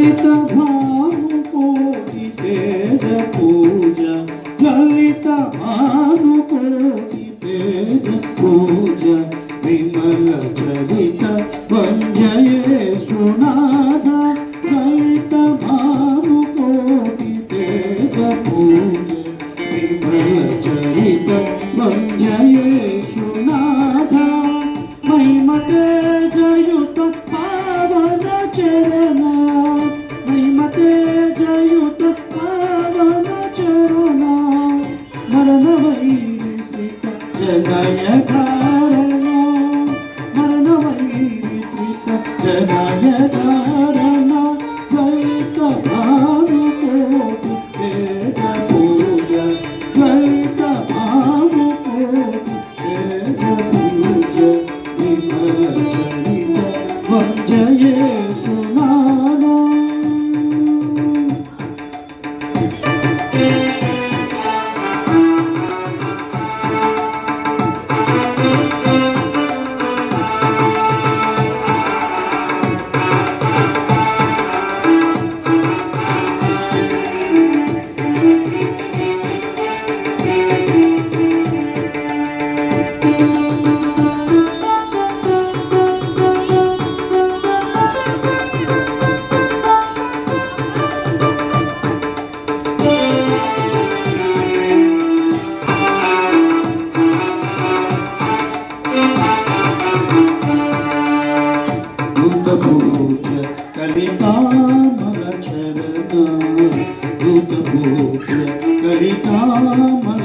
ललित भानुकोटि तेज पूजा ललित भानुकोटि तेज पूजा विमल चरित वंजयेशुनाथ ललित भानुकोटि तेज पूजा विमल चरित वंजयेशुनाथ महिमते जयुत पावन चरण महिमते जयुत पावन चरण मरण वैरिश्रित जनय कारण मरण वैरिश्रित जनय कारण ललित भानुकोटि तेज पूजा ललित भानुकोटि तेज पूजा विमल चरित वंजयेशुनाथ दूतपूज्य कलिकामल चरण दूतपूज्य कलिकामल